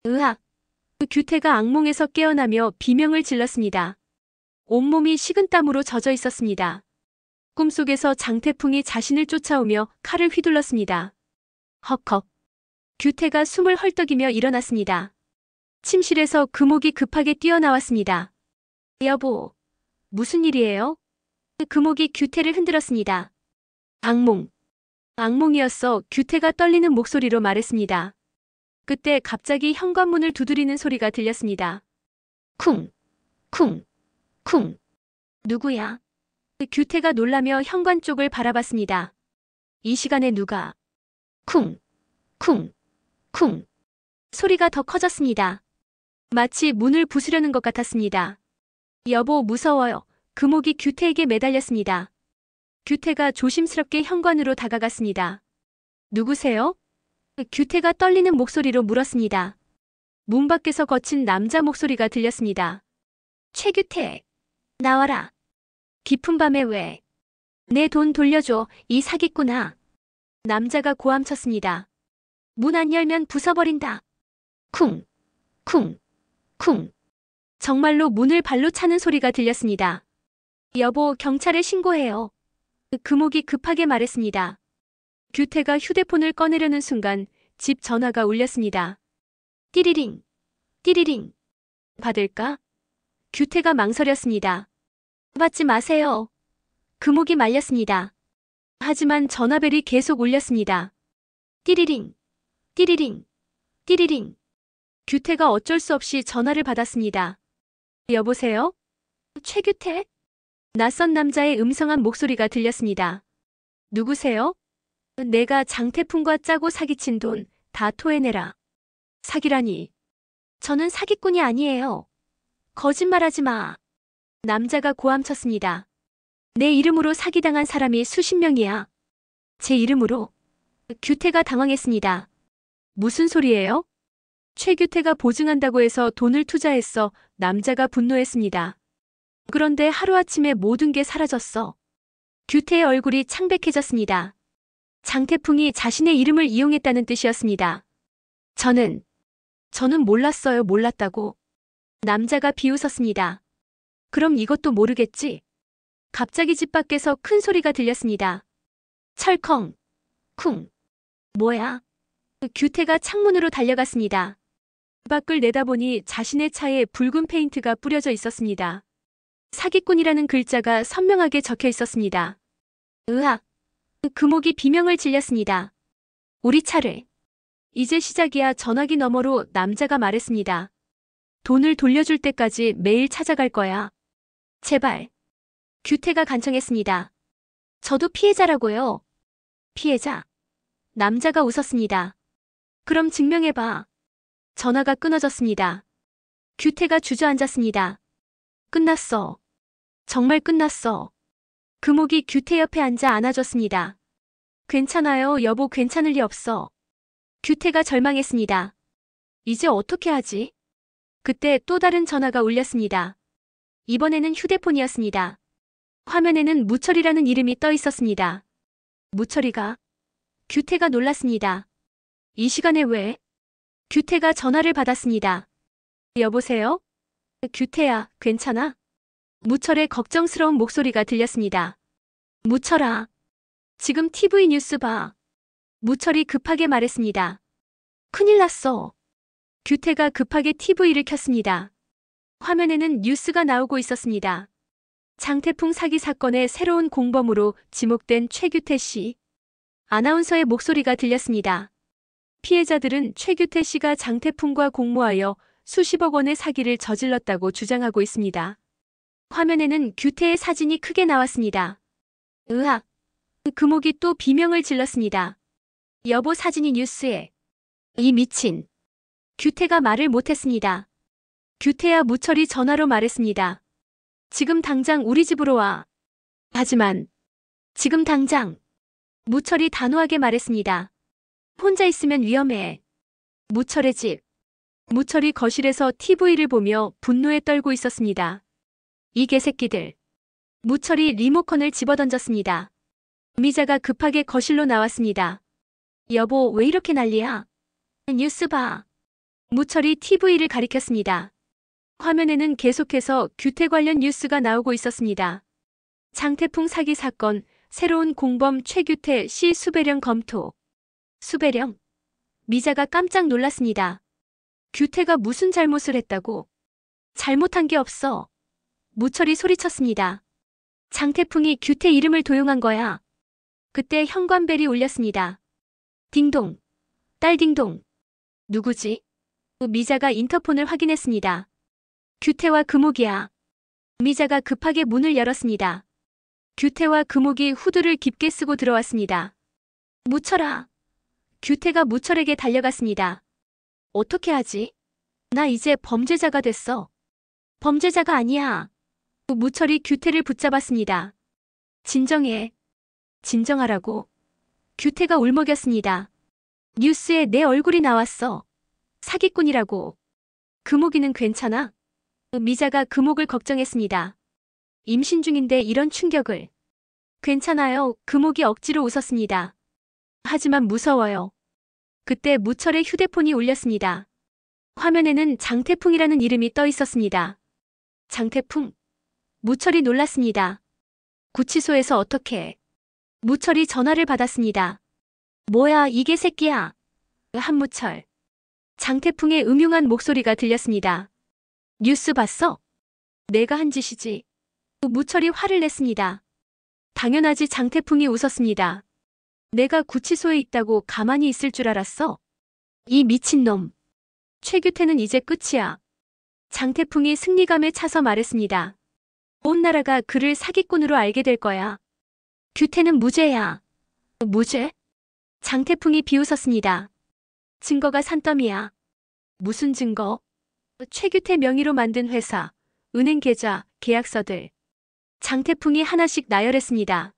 으악! 규태가 악몽에서 깨어나며 비명을 질렀습니다. 온몸이 식은땀으로 젖어 있었습니다. 꿈속에서 장태풍이 자신을 쫓아오며 칼을 휘둘렀습니다. 헉헉. 규태가 숨을 헐떡이며 일어났습니다. 침실에서 금옥이 급하게 뛰어나왔습니다. 여보, 무슨 일이에요? 금옥이 규태를 흔들었습니다. 악몽. 악몽이었어. 규태가 떨리는 목소리로 말했습니다. 그때 갑자기 현관문을 두드리는 소리가 들렸습니다. 쿵, 쿵, 쿵. 누구야? 규태가 놀라며 현관 쪽을 바라봤습니다. 이 시간에 누가? 쿵, 쿵, 쿵. 소리가 더 커졌습니다. 마치 문을 부수려는 것 같았습니다. 여보, 무서워요. 금옥이 규태에게 매달렸습니다. 규태가 조심스럽게 현관으로 다가갔습니다. 누구세요? 규태가 떨리는 목소리로 물었습니다. 문 밖에서 거친 남자 목소리가 들렸습니다. 최규태, 나와라. 깊은 밤에 왜? 내 돈 돌려줘, 이 사기꾼아. 남자가 고함쳤습니다. 문 안 열면 부숴버린다. 쿵, 쿵, 쿵. 정말로 문을 발로 차는 소리가 들렸습니다. 여보, 경찰에 신고해요. 금옥이 급하게 말했습니다. 규태가 휴대폰을 꺼내려는 순간 집 전화가 울렸습니다. 띠리링, 띠리링. 받을까? 규태가 망설였습니다. 받지 마세요. 금옥이 말렸습니다. 하지만 전화벨이 계속 울렸습니다. 띠리링, 띠리링, 띠리링. 규태가 어쩔 수 없이 전화를 받았습니다. 여보세요? 최규태? 낯선 남자의 음성한 목소리가 들렸습니다. 누구세요? 내가 장태풍과 짜고 사기친 돈 다 토해내라. 사기라니. 저는 사기꾼이 아니에요. 거짓말하지 마. 남자가 고함쳤습니다. 내 이름으로 사기당한 사람이 수십 명이야. 제 이름으로? 규태가 당황했습니다. 무슨 소리예요? 최규태가 보증한다고 해서 돈을 투자했어. 남자가 분노했습니다. 그런데 하루아침에 모든 게 사라졌어. 규태의 얼굴이 창백해졌습니다. 장태풍이 자신의 이름을 이용했다는 뜻이었습니다. 저는 몰랐어요. 몰랐다고. 남자가 비웃었습니다. 그럼 이것도 모르겠지? 갑자기 집 밖에서 큰 소리가 들렸습니다. 철컹, 쿵. 뭐야? 규태가 창문으로 달려갔습니다. 밖을 내다보니 자신의 차에 붉은 페인트가 뿌려져 있었습니다. 사기꾼이라는 글자가 선명하게 적혀 있었습니다. 으악! 금옥이 비명을 질렸습니다. 우리 차를. 이제 시작이야. 전화기 너머로 남자가 말했습니다. 돈을 돌려줄 때까지 매일 찾아갈 거야. 제발. 규태가 간청했습니다. 저도 피해자라고요. 피해자? 남자가 웃었습니다. 그럼 증명해봐. 전화가 끊어졌습니다. 규태가 주저앉았습니다. 끝났어. 정말 끝났어. 금옥이 규태 옆에 앉아 안아줬습니다. 괜찮아요, 여보. 괜찮을 리 없어. 규태가 절망했습니다. 이제 어떻게 하지? 그때 또 다른 전화가 울렸습니다. 이번에는 휴대폰이었습니다. 화면에는 무철이라는 이름이 떠 있었습니다. 무철이가? 규태가 놀랐습니다. 이 시간에 왜? 규태가 전화를 받았습니다. 여보세요? 규태야, 괜찮아? 무철의 걱정스러운 목소리가 들렸습니다. 무철아, 지금 TV 뉴스 봐. 무철이 급하게 말했습니다. 큰일 났어. 규태가 급하게 TV를 켰습니다. 화면에는 뉴스가 나오고 있었습니다. 장태풍 사기 사건의 새로운 공범으로 지목된 최규태 씨. 아나운서의 목소리가 들렸습니다. 피해자들은 최규태 씨가 장태풍과 공모하여 수십억 원의 사기를 저질렀다고 주장하고 있습니다. 화면에는 규태의 사진이 크게 나왔습니다. 으악! 금옥이 또 비명을 질렀습니다. 여보, 사진이 뉴스에. 이 미친. 규태가 말을 못했습니다. 규태야, 무철이 전화로 말했습니다. 지금 당장 우리 집으로 와. 하지만 지금 당장. 무철이 단호하게 말했습니다. 혼자 있으면 위험해. 무철의 집. 무철이 거실에서 TV를 보며 분노에 떨고 있었습니다. 이 개새끼들. 무철이 리모컨을 집어던졌습니다. 미자가 급하게 거실로 나왔습니다. 여보, 왜 이렇게 난리야? 뉴스 봐. 무철이 TV를 가리켰습니다. 화면에는 계속해서 규태 관련 뉴스가 나오고 있었습니다. 장태풍 사기 사건, 새로운 공범 최규태 씨 수배령 검토. 수배령? 미자가 깜짝 놀랐습니다. 규태가 무슨 잘못을 했다고? 잘못한 게 없어. 무철이 소리쳤습니다. 장태풍이 규태 이름을 도용한 거야. 그때 현관벨이 울렸습니다. 딩동. 딸 딩동. 누구지? 미자가 인터폰을 확인했습니다. 규태와 금옥이야. 미자가 급하게 문을 열었습니다. 규태와 금옥이 후드를 깊게 쓰고 들어왔습니다. 무철아. 규태가 무철에게 달려갔습니다. 어떻게 하지? 나 이제 범죄자가 됐어. 범죄자가 아니야. 무철이 규태를 붙잡았습니다. 진정해. 진정하라고. 규태가 울먹였습니다. 뉴스에 내 얼굴이 나왔어. 사기꾼이라고. 금옥이는 괜찮아? 미자가 금옥을 걱정했습니다. 임신 중인데 이런 충격을. 괜찮아요. 금옥이 억지로 웃었습니다. 하지만 무서워요. 그때 무철의 휴대폰이 울렸습니다. 화면에는 장태풍이라는 이름이 떠 있었습니다. 장태풍. 무철이 놀랐습니다. 구치소에서 어떻게? 무철이 전화를 받았습니다. 뭐야 이게 새끼야. 한무철. 장태풍의 음흉한 목소리가 들렸습니다. 뉴스 봤어? 내가 한 짓이지. 무철이 화를 냈습니다. 당연하지. 장태풍이 웃었습니다. 내가 구치소에 있다고 가만히 있을 줄 알았어? 이 미친놈. 최규태는 이제 끝이야. 장태풍이 승리감에 차서 말했습니다. 온 나라가 그를 사기꾼으로 알게 될 거야. 규태는 무죄야. 무죄? 장태풍이 비웃었습니다. 증거가 산더미야. 무슨 증거? 최규태 명의로 만든 회사, 은행 계좌, 계약서들. 장태풍이 하나씩 나열했습니다.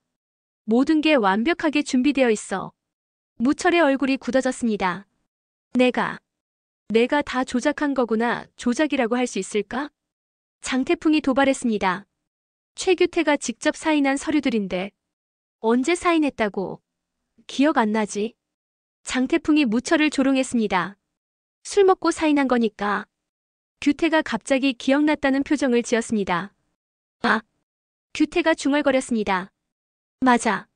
모든 게 완벽하게 준비되어 있어. 무철의 얼굴이 굳어졌습니다. 내가 다 조작한 거구나. 조작이라고 할 수 있을까? 장태풍이 도발했습니다. 최규태가 직접 사인한 서류들인데 언제 사인했다고? 기억 안 나지? 장태풍이 무철을 조롱했습니다. 술 먹고 사인한 거니까. 규태가 갑자기 기억났다는 표정을 지었습니다. 아, 규태가 중얼거렸습니다. 맞아.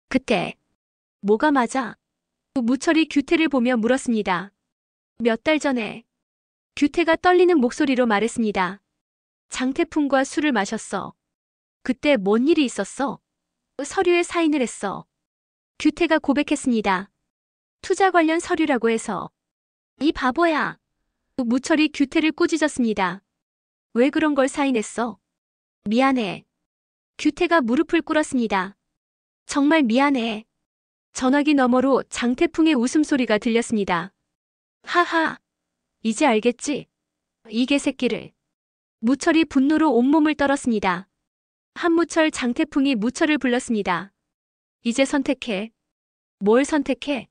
그때. 뭐가 맞아? 무철이 규태를 보며 물었습니다. 몇 달 전에. 규태가 떨리는 목소리로 말했습니다. 장태풍과 술을 마셨어. 그때 뭔 일이 있었어? 서류에 사인을 했어. 규태가 고백했습니다. 투자 관련 서류라고 해서. 이 바보야. 무철이 규태를 꾸짖었습니다. 왜 그런 걸 사인했어? 미안해. 규태가 무릎을 꿇었습니다. 정말 미안해. 전화기 너머로 장태풍의 웃음소리가 들렸습니다. 하하. 이제 알겠지? 이 개새끼를. 무철이 분노로 온몸을 떨었습니다. 한무철. 장태풍이 무철을 불렀습니다. 이제 선택해. 뭘 선택해?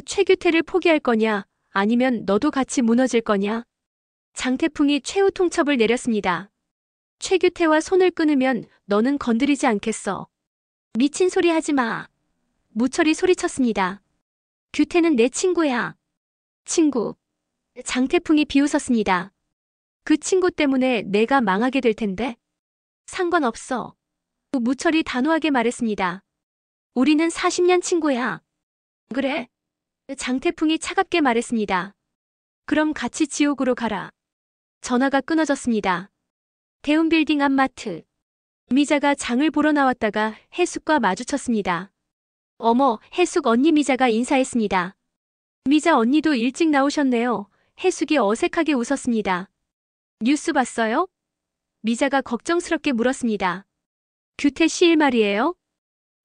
최규태를 포기할 거냐? 아니면 너도 같이 무너질 거냐? 장태풍이 최후 통첩을 내렸습니다. 최규태와 손을 끊으면 너는 건드리지 않겠어. 미친 소리 하지 마. 무철이 소리쳤습니다. 규태는 내 친구야. 친구. 장태풍이 비웃었습니다. 그 친구 때문에 내가 망하게 될 텐데. 상관없어. 무철이 단호하게 말했습니다. 우리는 40년 친구야. 그래? 장태풍이 차갑게 말했습니다. 그럼 같이 지옥으로 가라. 전화가 끊어졌습니다. 대운빌딩 앞 마트. 미자가 장을 보러 나왔다가 해숙과 마주쳤습니다. 어머, 해숙 언니. 미자가 인사했습니다. 미자 언니도 일찍 나오셨네요. 해숙이 어색하게 웃었습니다. 뉴스 봤어요? 미자가 걱정스럽게 물었습니다. 규태 씨 일 말이에요?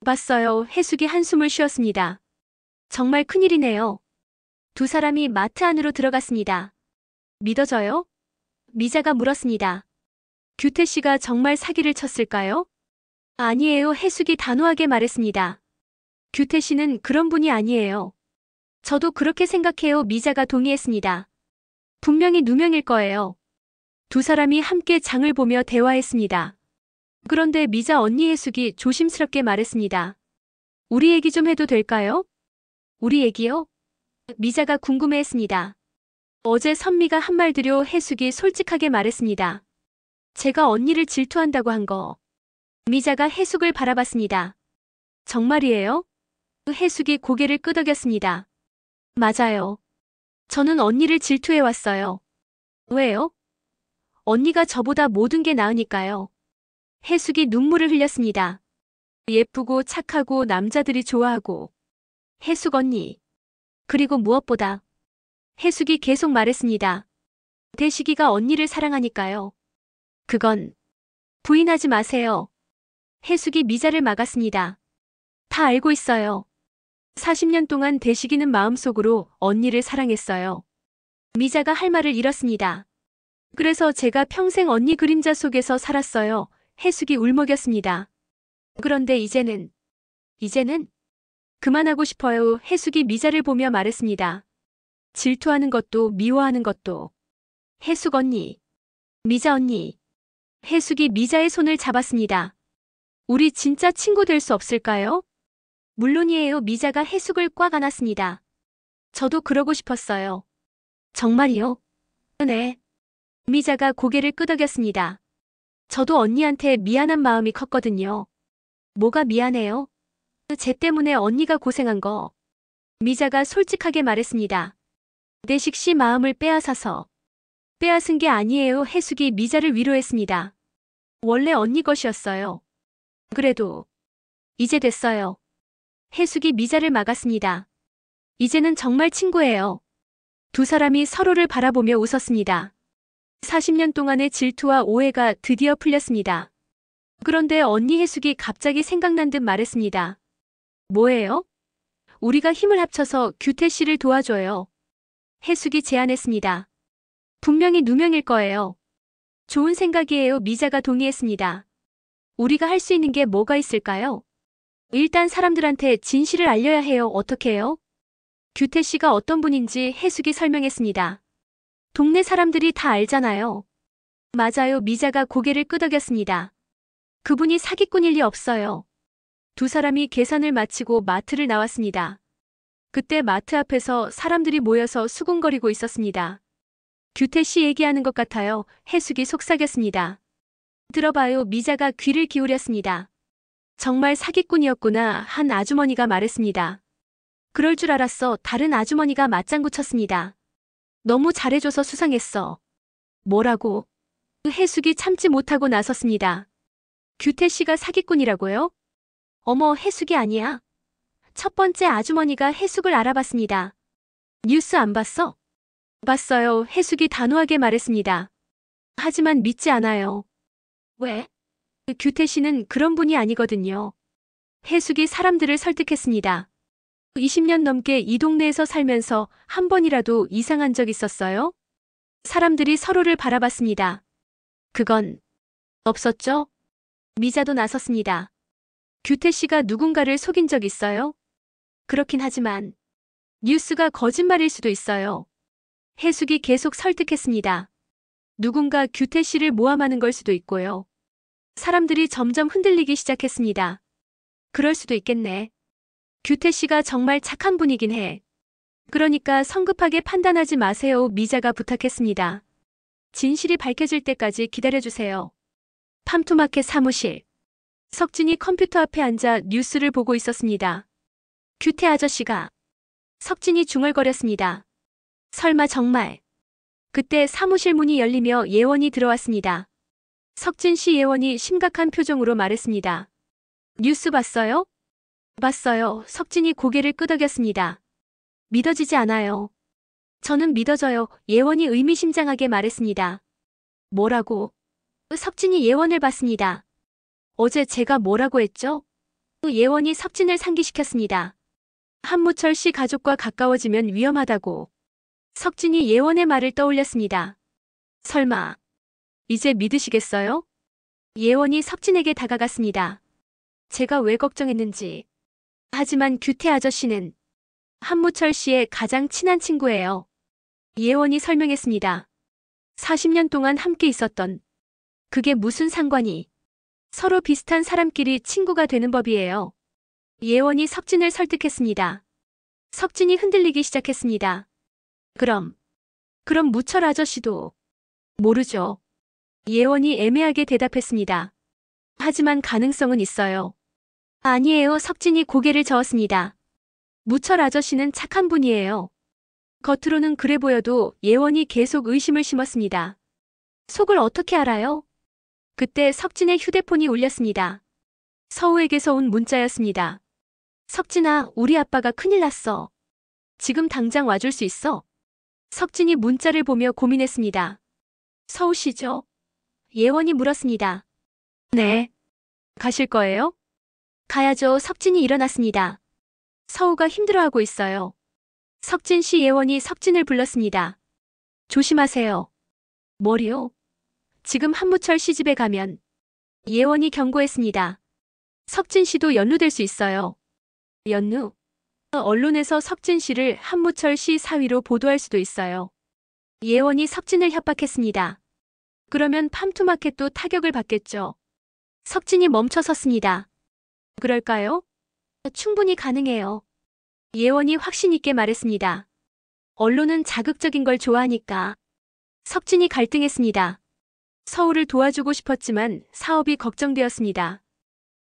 봤어요. 해숙이 한숨을 쉬었습니다. 정말 큰일이네요. 두 사람이 마트 안으로 들어갔습니다. 믿어져요? 미자가 물었습니다. 규태 씨가 정말 사기를 쳤을까요? 아니에요. 해숙이 단호하게 말했습니다. 규태 씨는 그런 분이 아니에요. 저도 그렇게 생각해요. 미자가 동의했습니다. 분명히 누명일 거예요. 두 사람이 함께 장을 보며 대화했습니다. 그런데 미자 언니. 해숙이 조심스럽게 말했습니다. 우리 얘기 좀 해도 될까요? 우리 얘기요? 미자가 궁금해했습니다. 어제 선미가 한 말 들여 해숙이 솔직하게 말했습니다. 제가 언니를 질투한다고 한 거. 미자가 해숙을 바라봤습니다. 정말이에요? 해숙이 고개를 끄덕였습니다. 맞아요. 저는 언니를 질투해왔어요. 왜요? 언니가 저보다 모든 게 나으니까요. 해숙이 눈물을 흘렸습니다. 예쁘고 착하고 남자들이 좋아하고. 해숙 언니. 그리고 무엇보다. 해숙이 계속 말했습니다. 대식이가 언니를 사랑하니까요. 그건 부인하지 마세요. 해숙이 미자를 막았습니다. 다 알고 있어요. 40년 동안 대식이는 마음속으로 언니를 사랑했어요. 미자가 할 말을 잃었습니다. 그래서 제가 평생 언니 그림자 속에서 살았어요. 해숙이 울먹였습니다. 그런데 이제는 그만하고 싶어요. 해숙이 미자를 보며 말했습니다. 질투하는 것도 미워하는 것도. 해숙 언니, 미자 언니. 해숙이 미자의 손을 잡았습니다. 우리 진짜 친구 될 수 없을까요? 물론이에요. 미자가 해숙을 꽉 안았습니다. 저도 그러고 싶었어요. 정말이요? 네. 미자가 고개를 끄덕였습니다. 저도 언니한테 미안한 마음이 컸거든요. 뭐가 미안해요? 쟤 때문에 언니가 고생한 거. 미자가 솔직하게 말했습니다. 대식 씨 마음을 빼앗아서. 빼앗은 게 아니에요. 해숙이 미자를 위로했습니다. 원래 언니 것이었어요. 그래도 이제 됐어요. 해숙이 미자를 막았습니다. 이제는 정말 친구예요. 두 사람이 서로를 바라보며 웃었습니다. 40년 동안의 질투와 오해가 드디어 풀렸습니다. 그런데 언니 해숙이 갑자기 생각난 듯 말했습니다. 뭐예요? 우리가 힘을 합쳐서 규태 씨를 도와줘요. 해숙이 제안했습니다. 분명히 누명일 거예요. 좋은 생각이에요. 미자가 동의했습니다. 우리가 할 수 있는 게 뭐가 있을까요? 일단 사람들한테 진실을 알려야 해요. 어떻게 해요? 규태 씨가 어떤 분인지 해숙이 설명했습니다. 동네 사람들이 다 알잖아요. 맞아요. 미자가 고개를 끄덕였습니다. 그분이 사기꾼일 리 없어요. 두 사람이 계산을 마치고 마트를 나왔습니다. 그때 마트 앞에서 사람들이 모여서 수군거리고 있었습니다. 규태 씨 얘기하는 것 같아요. 해숙이 속삭였습니다. 들어봐요. 미자가 귀를 기울였습니다. 정말 사기꾼이었구나. 한 아주머니가 말했습니다. 그럴 줄 알았어. 다른 아주머니가 맞장구 쳤습니다. 너무 잘해줘서 수상했어. 뭐라고? 해숙이 참지 못하고 나섰습니다. 규태 씨가 사기꾼이라고요? 어머, 해숙이 아니야. 첫 번째 아주머니가 해숙을 알아봤습니다. 뉴스 안 봤어? 봤어요. 해숙이 단호하게 말했습니다. 하지만 믿지 않아요. 왜? 규태 씨는 그런 분이 아니거든요. 해숙이 사람들을 설득했습니다. 20년 넘게 이 동네에서 살면서 한 번이라도 이상한 적 있었어요? 사람들이 서로를 바라봤습니다. 그건 없었죠? 미자도 나섰습니다. 규태 씨가 누군가를 속인 적 있어요? 그렇긴 하지만 뉴스가 거짓말일 수도 있어요. 해숙이 계속 설득했습니다. 누군가 규태 씨를 모함하는 걸 수도 있고요. 사람들이 점점 흔들리기 시작했습니다. 그럴 수도 있겠네. 규태 씨가 정말 착한 분이긴 해. 그러니까 성급하게 판단하지 마세요. 미자가 부탁했습니다. 진실이 밝혀질 때까지 기다려주세요. 팜투마켓 사무실. 석진이 컴퓨터 앞에 앉아 뉴스를 보고 있었습니다. 규태 아저씨가. 석진이 중얼거렸습니다. 설마 정말. 그때 사무실 문이 열리며 예원이 들어왔습니다. 석진 씨. 예원이 심각한 표정으로 말했습니다. 뉴스 봤어요? 봤어요. 석진이 고개를 끄덕였습니다. 믿어지지 않아요. 저는 믿어져요. 예원이 의미심장하게 말했습니다. 뭐라고? 석진이 예원을 봤습니다. 어제 제가 뭐라고 했죠? 예원이 석진을 상기시켰습니다. 한무철 씨 가족과 가까워지면 위험하다고. 석진이 예원의 말을 떠올렸습니다. 설마 이제 믿으시겠어요? 예원이 석진에게 다가갔습니다. 제가 왜 걱정했는지. 하지만 규태 아저씨는 한무철 씨의 가장 친한 친구예요. 예원이 설명했습니다. 40년 동안 함께 있었던. 그게 무슨 상관이. 서로 비슷한 사람끼리 친구가 되는 법이에요. 예원이 석진을 설득했습니다. 석진이 흔들리기 시작했습니다. 그럼 그럼 무철 아저씨도 모르죠. 예원이 애매하게 대답했습니다. 하지만 가능성은 있어요. 아니에요. 석진이 고개를 저었습니다. 무철 아저씨는 착한 분이에요. 겉으로는 그래 보여도 예원이 계속 의심을 심었습니다. 속을 어떻게 알아요? 그때 석진의 휴대폰이 울렸습니다. 서우에게서 온 문자였습니다. 석진아, 우리 아빠가 큰일 났어. 지금 당장 와줄 수 있어? 석진이 문자를 보며 고민했습니다. 서우 씨죠? 예원이 물었습니다. 네. 가실 거예요? 가야죠. 석진이 일어났습니다. 서우가 힘들어하고 있어요. 석진 씨. 예원이 석진을 불렀습니다. 조심하세요. 뭐리요? 지금 한무철 씨 집에 가면. 예원이 경고했습니다. 석진 씨도 연루될 수 있어요. 연루? 언론에서 석진 씨를 한무철 씨 사위로 보도할 수도 있어요. 예원이 석진을 협박했습니다. 그러면 팜투마켓도 타격을 받겠죠. 석진이 멈춰섰습니다. 그럴까요? 충분히 가능해요. 예원이 확신 있게 말했습니다. 언론은 자극적인 걸 좋아하니까. 석진이 갈등했습니다. 서울을 도와주고 싶었지만 사업이 걱정되었습니다.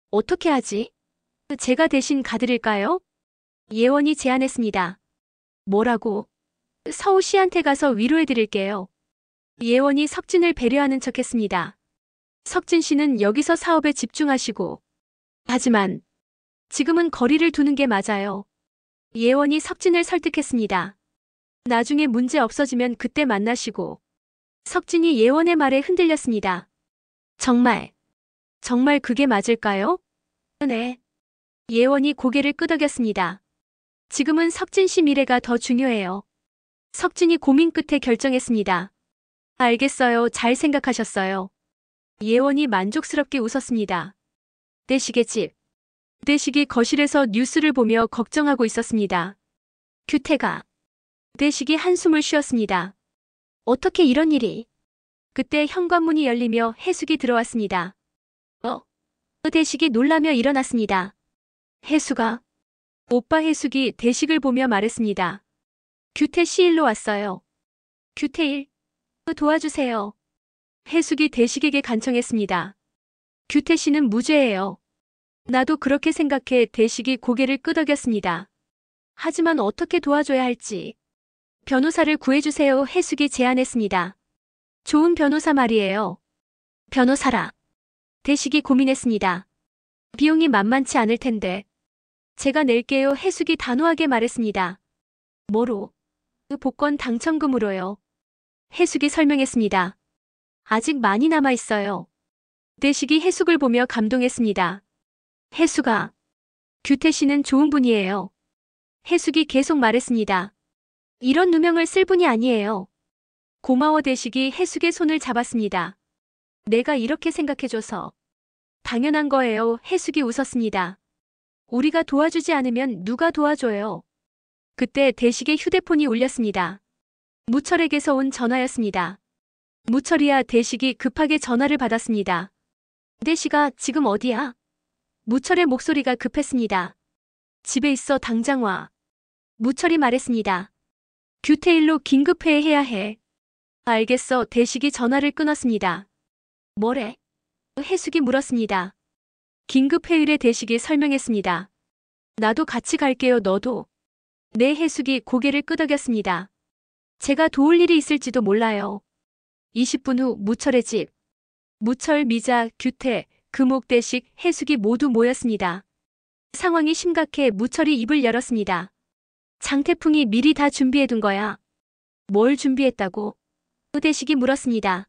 어떻게 하지? 제가 대신 가드릴까요? 예원이 제안했습니다. 뭐라고? 서우 씨한테 가서 위로해드릴게요. 예원이 석진을 배려하는 척했습니다. 석진 씨는 여기서 사업에 집중하시고. 하지만 지금은 거리를 두는 게 맞아요. 예원이 석진을 설득했습니다. 나중에 문제 없어지면 그때 만나시고. 석진이 예원의 말에 흔들렸습니다. 정말 그게 맞을까요? 네. 예원이 고개를 끄덕였습니다. 지금은 석진 씨 미래가 더 중요해요. 석진이 고민 끝에 결정했습니다. 알겠어요. 잘 생각하셨어요. 예원이 만족스럽게 웃었습니다. 대식의 집. 대식이 거실에서 뉴스를 보며 걱정하고 있었습니다. 규태가. 대식이 한숨을 쉬었습니다. 어떻게 이런 일이? 그때 현관문이 열리며 해숙이 들어왔습니다. 대식이 놀라며 일어났습니다. 해숙아. 오빠. 해숙이 대식을 보며 말했습니다. 규태 씨 일로 왔어요. 규태 일? 도와주세요. 해숙이 대식에게 간청했습니다. 규태 씨는 무죄예요. 나도 그렇게 생각해. 대식이 고개를 끄덕였습니다. 하지만 어떻게 도와줘야 할지. 변호사를 구해주세요. 해숙이 제안했습니다. 좋은 변호사 말이에요. 변호사라. 대식이 고민했습니다. 비용이 만만치 않을 텐데. 제가 낼게요. 해숙이 단호하게 말했습니다. 뭐로? 복권 당첨금으로요. 해숙이 설명했습니다. 아직 많이 남아있어요. 대식이 해숙을 보며 감동했습니다. 해숙아. 규태 씨는 좋은 분이에요. 해숙이 계속 말했습니다. 이런 누명을 쓸 분이 아니에요. 고마워. 대식이 해숙의 손을 잡았습니다. 내가 이렇게 생각해줘서. 당연한 거예요. 해숙이 웃었습니다. 우리가 도와주지 않으면 누가 도와줘요. 그때 대식의 휴대폰이 울렸습니다. 무철에게서 온 전화였습니다. 무철이야. 대식이 급하게 전화를 받았습니다. 대식아, 지금 어디야? 무철의 목소리가 급했습니다. 집에 있어. 당장 와. 무철이 말했습니다. 규태일로 긴급회의해야 해. 알겠어. 대식이 전화를 끊었습니다. 뭐래? 해숙이 물었습니다. 긴급회의래. 대식이 설명했습니다. 나도 같이 갈게요. 너도. 네. 해숙이 고개를 끄덕였습니다. 제가 도울 일이 있을지도 몰라요. 20분 후 무철의 집. 무철, 미자, 규태, 금옥, 대식, 해숙이 모두 모였습니다. 상황이 심각해. 무철이 입을 열었습니다. 장태풍이 미리 다 준비해둔 거야. 뭘 준비했다고? 대식이 물었습니다.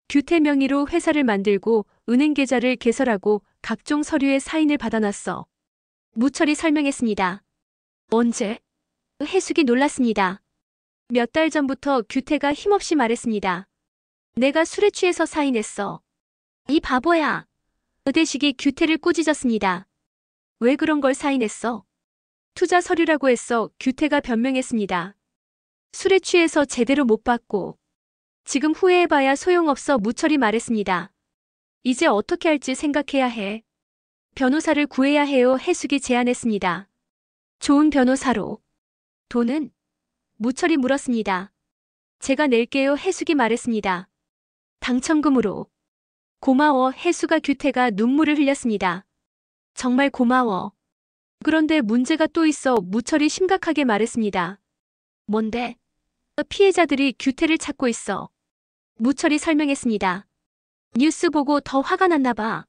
규태 명의로 회사를 만들고 은행 계좌를 개설하고 각종 서류에 사인을 받아놨어. 무철이 설명했습니다. 언제? 해숙이 놀랐습니다. 몇 달 전부터. 규태가 힘없이 말했습니다. 내가 술에 취해서 사인했어. 이 바보야. 대식이 규태를 꾸짖었습니다. 왜 그런 걸 사인했어? 투자 서류라고 했어. 규태가 변명했습니다. 술에 취해서 제대로 못 받고. 지금 후회해봐야 소용없어. 무철이 말했습니다. 이제 어떻게 할지 생각해야 해. 변호사를 구해야 해요. 해숙이 제안했습니다. 좋은 변호사로. 돈은? 무철이 물었습니다. 제가 낼게요. 해숙이 말했습니다. 당첨금으로. 고마워. 해수가 규태가 눈물을 흘렸습니다. 정말 고마워. 그런데 문제가 또 있어. 무철이 심각하게 말했습니다. 뭔데? 피해자들이 규태를 찾고 있어. 무철이 설명했습니다. 뉴스 보고 더 화가 났나 봐.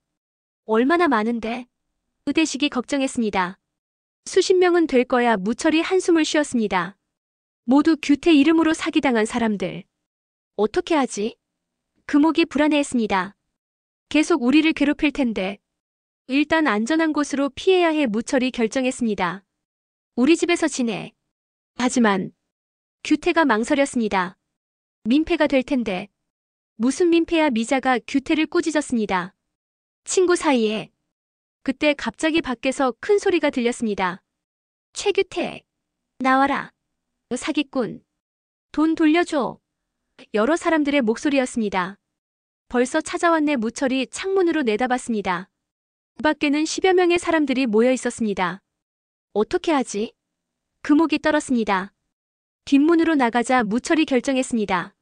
얼마나 많은데? 의대식이 걱정했습니다. 수십 명은 될 거야. 무철이 한숨을 쉬었습니다. 모두 규태 이름으로 사기당한 사람들. 어떻게 하지? 금옥이 불안해했습니다. 계속 우리를 괴롭힐 텐데. 일단 안전한 곳으로 피해야 해. 무철이 결정했습니다. 우리 집에서 지내. 하지만 규태가 망설였습니다. 민폐가 될 텐데. 무슨 민폐야. 미자가 규태를 꾸짖었습니다. 친구 사이에. 그때 갑자기 밖에서 큰 소리가 들렸습니다. 최규태, 나와라. 사기꾼. 돈 돌려줘. 여러 사람들의 목소리였습니다. 벌써 찾아왔네. 무철이 창문으로 내다봤습니다. 그 밖에는 10여 명의 사람들이 모여 있었습니다. 어떻게 하지? 금옥이 떨었습니다. 뒷문으로 나가자. 무철이 결정했습니다.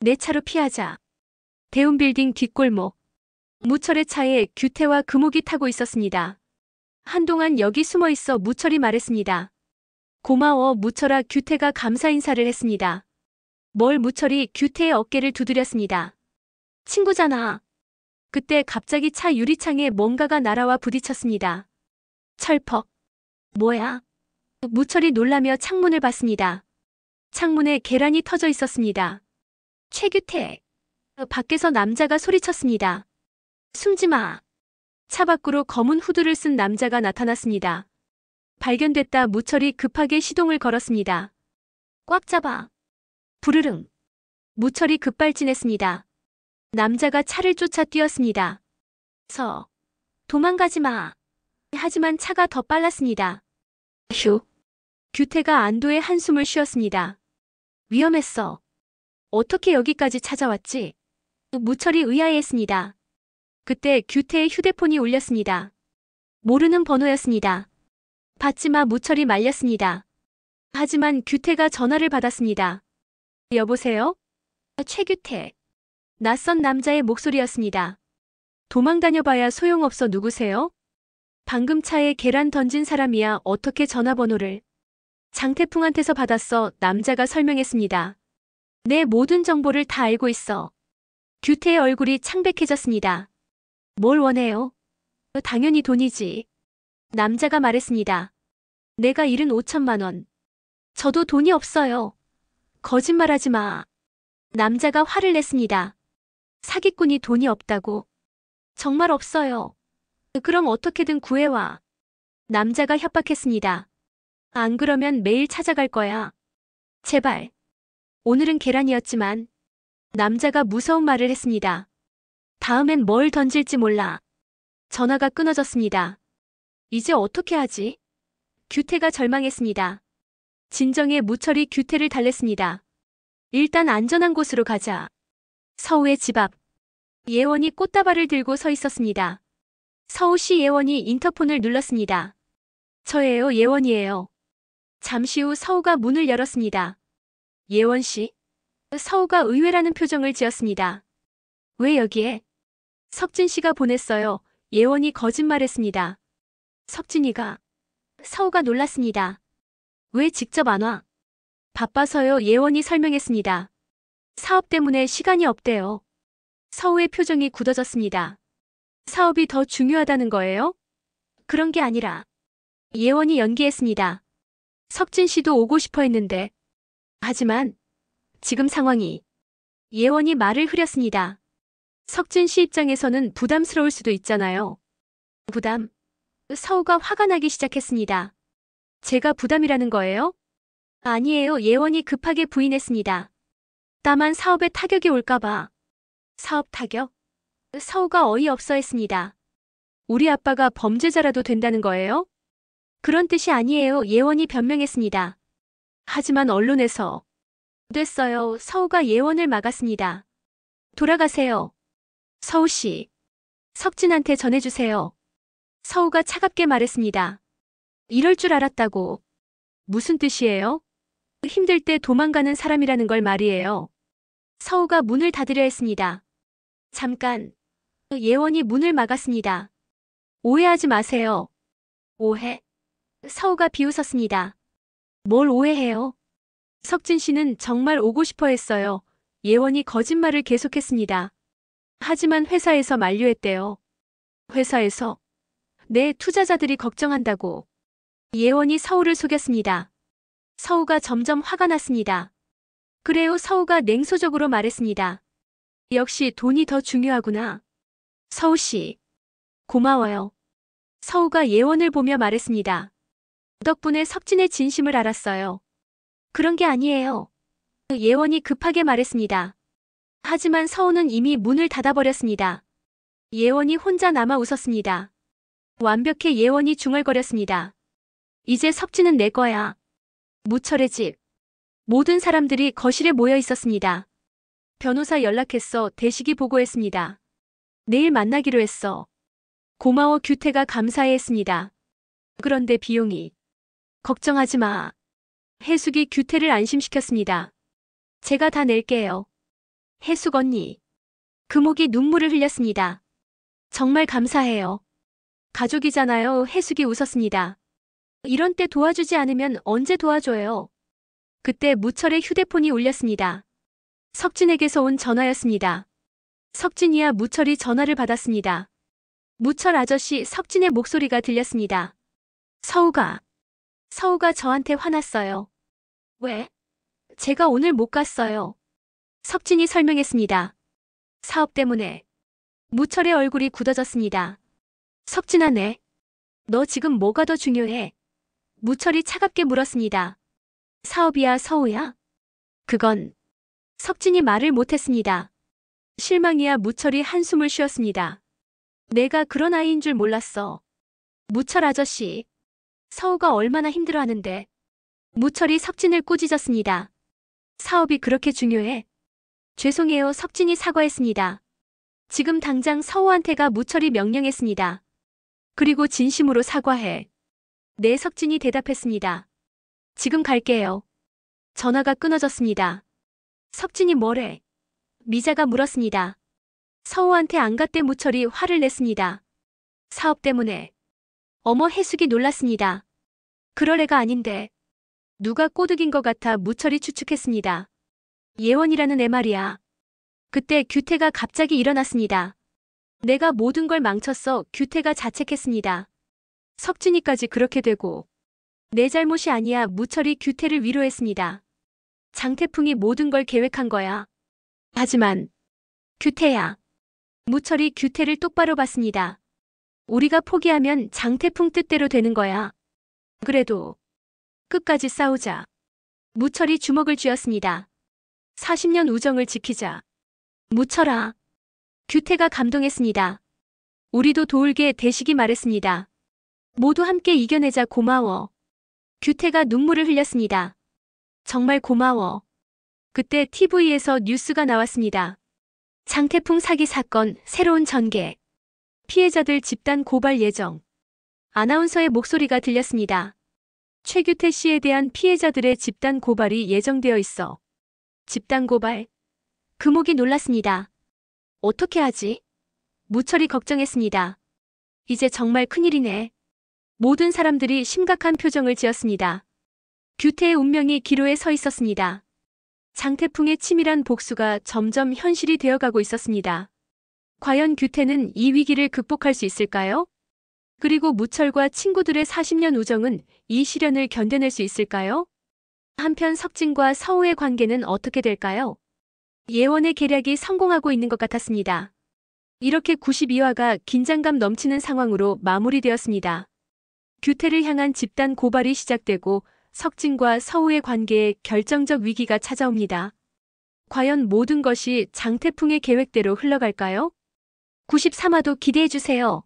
내 차로 피하자. 대운빌딩 뒷골목. 무철의 차에 규태와 금옥이 타고 있었습니다. 한동안 여기 숨어 있어. 무철이 말했습니다. 고마워. 무철아. 규태가 감사 인사를 했습니다. 뭘? 무철이 규태의 어깨를 두드렸습니다. 친구잖아. 그때 갑자기 차 유리창에 뭔가가 날아와 부딪혔습니다. 철퍽. 뭐야? 무철이 놀라며 창문을 봤습니다. 창문에 계란이 터져 있었습니다. 최규태. 밖에서 남자가 소리쳤습니다. 숨지 마. 차 밖으로 검은 후드를 쓴 남자가 나타났습니다. 발견됐다. 무철이 급하게 시동을 걸었습니다. 꽉 잡아. 부르릉. 무철이 급발진했습니다. 남자가 차를 쫓아 뛰었습니다. 도망가지 마. 하지만 차가 더 빨랐습니다. 휴. 규태가 안도의 한숨을 쉬었습니다. 위험했어. 어떻게 여기까지 찾아왔지? 무철이 의아해했습니다. 그때 규태의 휴대폰이 울렸습니다. 모르는 번호였습니다. 받지 마. 무철이 말렸습니다. 하지만 규태가 전화를 받았습니다. 여보세요? 최규태. 낯선 남자의 목소리였습니다. 도망 다녀봐야 소용없어. 누구세요? 방금 차에 계란 던진 사람이야. 어떻게 전화번호를? 장태풍한테서 받았어. 남자가 설명했습니다. 내 모든 정보를 다 알고 있어. 규태의 얼굴이 창백해졌습니다. 뭘 원해요? 당연히 돈이지. 남자가 말했습니다. 내가 잃은 5천만 원. 저도 돈이 없어요. 거짓말하지 마. 남자가 화를 냈습니다. 사기꾼이 돈이 없다고? 정말 없어요. 그럼 어떻게든 구해와. 남자가 협박했습니다. 안 그러면 매일 찾아갈 거야. 제발. 오늘은 계란이었지만 남자가 무서운 말을 했습니다. 다음엔 뭘 던질지 몰라. 전화가 끊어졌습니다. 이제 어떻게 하지? 규태가 절망했습니다. 진정의 무철이 규태를 달랬습니다. 일단 안전한 곳으로 가자. 서우의 집 앞. 예원이 꽃다발을 들고 서 있었습니다. 서우씨. 예원이 인터폰을 눌렀습니다. 저예요. 예원이에요. 잠시 후 서우가 문을 열었습니다. 예원씨. 서우가 의외라는 표정을 지었습니다. 왜 여기에? 석진씨가 보냈어요. 예원이 거짓말했습니다. 석진이가. 서우가 놀랐습니다. 왜 직접 안 와? 바빠서요. 예원이 설명했습니다. 사업 때문에 시간이 없대요. 서우의 표정이 굳어졌습니다. 사업이 더 중요하다는 거예요? 그런 게 아니라. 예원이 연기했습니다. 석진 씨도 오고 싶어 했는데. 하지만 지금 상황이. 예원이 말을 흐렸습니다. 석진 씨 입장에서는 부담스러울 수도 있잖아요. 부담. 서우가 화가 나기 시작했습니다. 제가 부담이라는 거예요? 아니에요. 예원이 급하게 부인했습니다. 다만 사업에 타격이 올까봐. 사업 타격? 서우가 어이없어 했습니다. 우리 아빠가 범죄자라도 된다는 거예요? 그런 뜻이 아니에요. 예원이 변명했습니다. 하지만 언론에서. 됐어요. 서우가 예원을 막았습니다. 돌아가세요. 서우씨. 석진한테 전해주세요. 서우가 차갑게 말했습니다. 이럴 줄 알았다고. 무슨 뜻이에요? 힘들 때 도망가는 사람이라는 걸 말이에요. 서우가 문을 닫으려 했습니다. 잠깐. 예원이 문을 막았습니다. 오해하지 마세요. 오해? 서우가 비웃었습니다. 뭘 오해해요? 석진 씨는 정말 오고 싶어 했어요. 예원이 거짓말을 계속했습니다. 하지만 회사에서 만류했대요. 회사에서? 네, 투자자들이 걱정한다고. 예원이 서우를 속였습니다. 서우가 점점 화가 났습니다. 그래요, 서우가 냉소적으로 말했습니다. 역시 돈이 더 중요하구나. 서우 씨. 고마워요. 서우가 예원을 보며 말했습니다. 덕분에 석진의 진심을 알았어요. 그런 게 아니에요. 예원이 급하게 말했습니다. 하지만 서우는 이미 문을 닫아버렸습니다. 예원이 혼자 남아 웃었습니다. 완벽해. 예원이 중얼거렸습니다. 이제 석진은 내 거야. 무철의 집. 모든 사람들이 거실에 모여 있었습니다. 변호사 연락했어. 대식이 보고했습니다. 내일 만나기로 했어. 고마워. 규태가 감사해 했습니다. 그런데 비용이. 걱정하지 마. 해숙이 규태를 안심시켰습니다. 제가 다 낼게요. 해숙 언니. 금옥이 눈물을 흘렸습니다. 정말 감사해요. 가족이잖아요. 해숙이 웃었습니다. 이런 때 도와주지 않으면 언제 도와줘요. 그때 무철의 휴대폰이 울렸습니다. 석진에게서 온 전화였습니다. 석진이야. 무철이 전화를 받았습니다. 무철 아저씨. 석진의 목소리가 들렸습니다. 서우가 저한테 화났어요. 왜? 제가 오늘 못 갔어요. 석진이 설명했습니다. 사업 때문에. 무철의 얼굴이 굳어졌습니다. 석진아, 너 지금 뭐가 더 중요해? 무철이 차갑게 물었습니다. 사업이야, 서우야? 그건. 석진이 말을 못했습니다. 실망이야. 무철이 한숨을 쉬었습니다. 내가 그런 아이인 줄 몰랐어. 무철 아저씨. 서우가 얼마나 힘들어하는데. 무철이 석진을 꾸짖었습니다. 사업이 그렇게 중요해? 죄송해요. 석진이 사과했습니다. 지금 당장 서우한테 가. 무철이 명령했습니다. 그리고 진심으로 사과해. 네, 석진이 대답했습니다. 지금 갈게요. 전화가 끊어졌습니다. 석진이 뭐래? 미자가 물었습니다. 서우한테 안 갔대. 무철이 화를 냈습니다. 사업 때문에. 어머. 해숙이 놀랐습니다. 그럴 애가 아닌데. 누가 꼬드긴 것 같아. 무철이 추측했습니다. 예원이라는 애 말이야. 그때 규태가 갑자기 일어났습니다. 내가 모든 걸 망쳤어. 규태가 자책했습니다. 석진이까지 그렇게 되고. 내 잘못이 아니야. 무철이 규태를 위로했습니다. 장태풍이 모든 걸 계획한 거야. 하지만 규태야. 무철이 규태를 똑바로 봤습니다. 우리가 포기하면 장태풍 뜻대로 되는 거야. 그래도 끝까지 싸우자. 무철이 주먹을 쥐었습니다. 40년 우정을 지키자. 무철아. 규태가 감동했습니다. 우리도 도울게. 대식이 말했습니다. 모두 함께 이겨내자. 고마워. 규태가 눈물을 흘렸습니다. 정말 고마워. 그때 TV에서 뉴스가 나왔습니다. 장태풍 사기 사건 새로운 전개. 피해자들 집단 고발 예정. 아나운서의 목소리가 들렸습니다. 최규태 씨에 대한 피해자들의 집단 고발이 예정되어 있어. 집단 고발? 금옥이 놀랐습니다. 어떻게 하지? 무철이 걱정했습니다. 이제 정말 큰일이네. 모든 사람들이 심각한 표정을 지었습니다. 규태의 운명이 기로에 서 있었습니다. 장태풍의 치밀한 복수가 점점 현실이 되어가고 있었습니다. 과연 규태는 이 위기를 극복할 수 있을까요? 그리고 무철과 친구들의 40년 우정은 이 시련을 견뎌낼 수 있을까요? 한편 석진과 서우의 관계는 어떻게 될까요? 예원의 계략이 성공하고 있는 것 같았습니다. 이렇게 92화가 긴장감 넘치는 상황으로 마무리되었습니다. 규태를 향한 집단 고발이 시작되고 석진과 서우의 관계에 결정적 위기가 찾아옵니다. 과연 모든 것이 장태풍의 계획대로 흘러갈까요? 93화도 기대해주세요.